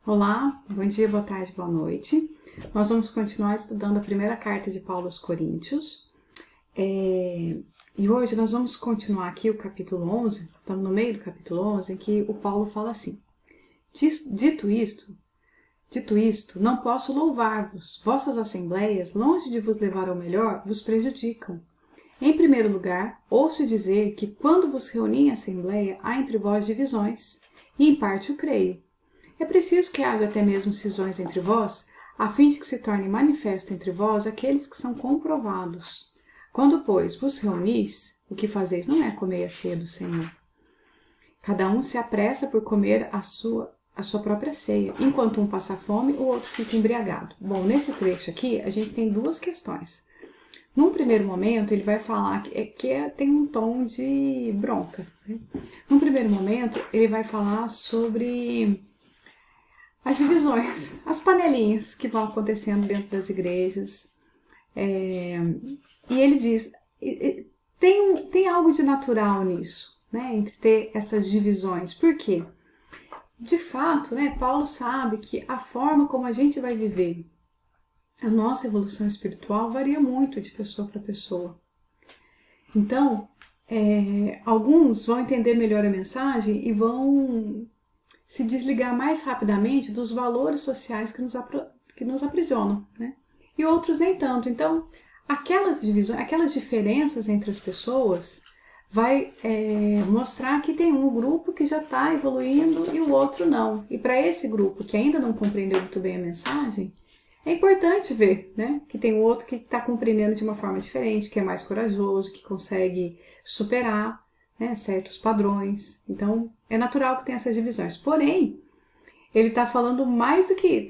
Olá, bom dia, boa tarde, boa noite. Nós vamos continuar estudando a primeira carta de Paulo aos Coríntios. E hoje nós vamos continuar aqui o capítulo 11, estamos no meio do capítulo 11, em que o Paulo fala assim: Dito isto, não posso louvar-vos. Vossas assembleias, longe de vos levar ao melhor, vos prejudicam. Em primeiro lugar, ouço dizer que quando vos reuni em assembleia, há entre vós divisões, e em parte o creio. É preciso que haja até mesmo cisões entre vós, a fim de que se torne manifesto entre vós aqueles que são comprovados. Quando, pois, vos reunis, o que fazeis não é comer a ceia do Senhor. Cada um se apressa por comer a sua própria ceia. Enquanto um passa fome, o outro fica embriagado. Bom, nesse trecho aqui, a gente tem duas questões. Num primeiro momento, ele vai falar que tem um tom de bronca. Né? Num primeiro momento, ele vai falar sobre as divisões, as panelinhas que vão acontecendo dentro das igrejas. E ele diz, tem algo de natural nisso, né? Entre ter essas divisões. Por quê? De fato, né, Paulo sabe que a forma como a gente vai viver a nossa evolução espiritual varia muito de pessoa para pessoa. Então, alguns vão entender melhor a mensagem e vão se desligar mais rapidamente dos valores sociais que nos aprisionam, né? E outros nem tanto. Então, aquelas divisões, aquelas diferenças entre as pessoas vai mostrar que tem um grupo que já está evoluindo e o outro não. E para esse grupo que ainda não compreendeu muito bem a mensagem, é importante ver, né, que tem outro que está compreendendo de uma forma diferente, que é mais corajoso, que consegue superar, né, certos padrões. Então, é natural que tenha essas divisões. Porém, ele está falando mais do que...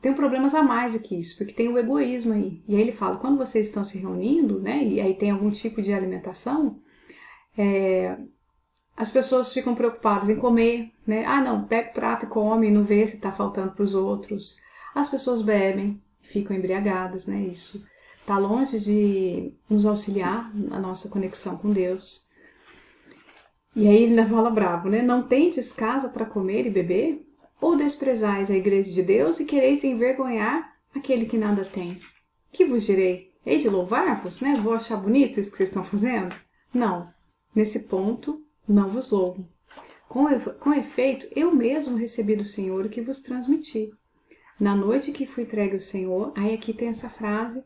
Tem problemas a mais do que isso, porque tem o egoísmo aí. E aí ele fala, quando vocês estão se reunindo, né, e aí tem algum tipo de alimentação, as pessoas ficam preocupadas em comer, né? Ah, não, pega o prato e come, não vê se está faltando para os outros. As pessoas bebem, ficam embriagadas, né? Isso está longe de nos auxiliar na nossa conexão com Deus. E aí ele ainda fala bravo, né? Não tendes casa para comer e beber? Ou desprezais a igreja de Deus e quereis envergonhar aquele que nada tem? Que vos direi? Hei de louvar-vos, né? Vou achar bonito isso que vocês estão fazendo? Não. Nesse ponto, não vos louvo. Com efeito, eu mesmo recebi do Senhor o que vos transmiti. Na noite que fui entregue ao Senhor, aí aqui tem essa frase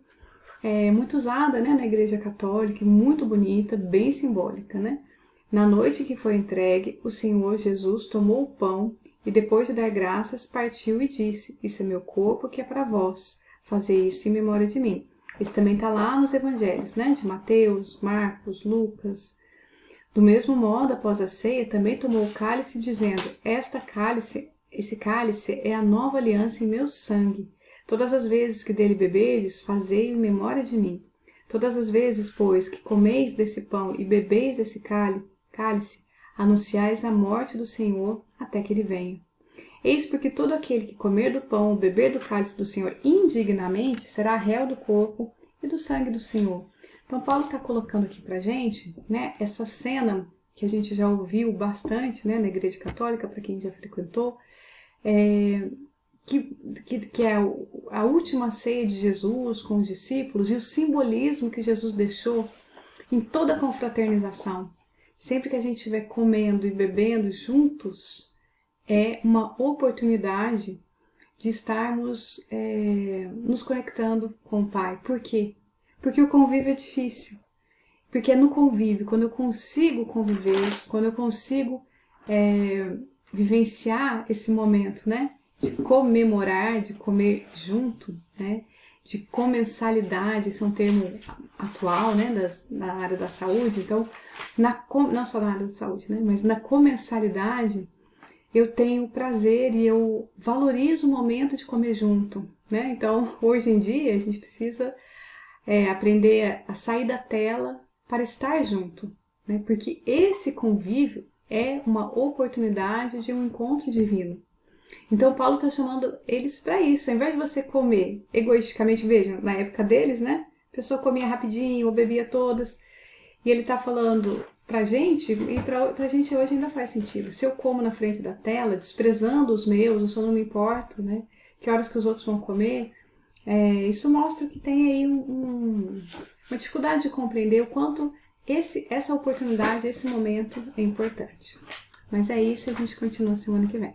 muito usada, né, na Igreja Católica, muito bonita, bem simbólica, né? Na noite que foi entregue, o Senhor Jesus tomou o pão e depois de dar graças, partiu e disse, isso é meu corpo que é para vós, fazei isso em memória de mim. Isso também está lá nos evangelhos, né, de Mateus, Marcos, Lucas. Do mesmo modo, após a ceia, também tomou o cálice, dizendo, esse cálice é a nova aliança em meu sangue. Todas as vezes que dele bebedes, fazei em memória de mim. Todas as vezes, pois, que comeis desse pão e bebeis desse cálice, anunciais a morte do Senhor até que ele venha. Eis porque todo aquele que comer do pão ou beber do cálice do Senhor indignamente será réu do corpo e do sangue do Senhor. Então, Paulo está colocando aqui pra gente, né, essa cena que a gente já ouviu bastante, né, na Igreja Católica, para quem já frequentou, que é a última ceia de Jesus com os discípulos e o simbolismo que Jesus deixou em toda a confraternização. Sempre que a gente estiver comendo e bebendo juntos, é uma oportunidade de estarmos nos conectando com o Pai. Por quê? Porque o convívio é difícil. Porque é no convívio, quando eu consigo conviver, quando eu consigo vivenciar esse momento, né? De comemorar, de comer junto, né? De comensalidade, esse é um termo atual, né? Na área da saúde. Então, não só na área da saúde, né? Mas na comensalidade, eu tenho prazer e eu valorizo o momento de comer junto, né? Então, hoje em dia, a gente precisa aprender a sair da tela para estar junto, né? Porque esse convívio é uma oportunidade de um encontro divino. Então, Paulo está chamando eles para isso. Ao invés de você comer egoisticamente, veja, na época deles, né? A pessoa comia rapidinho ou bebia todas. E ele está falando, pra gente, e pra gente hoje ainda faz sentido. Se eu como na frente da tela, desprezando os meus, eu só não me importo, né? Que horas que os outros vão comer, isso mostra que tem aí uma dificuldade de compreender o quanto essa oportunidade, esse momento é importante. Mas é isso, a gente continua semana que vem.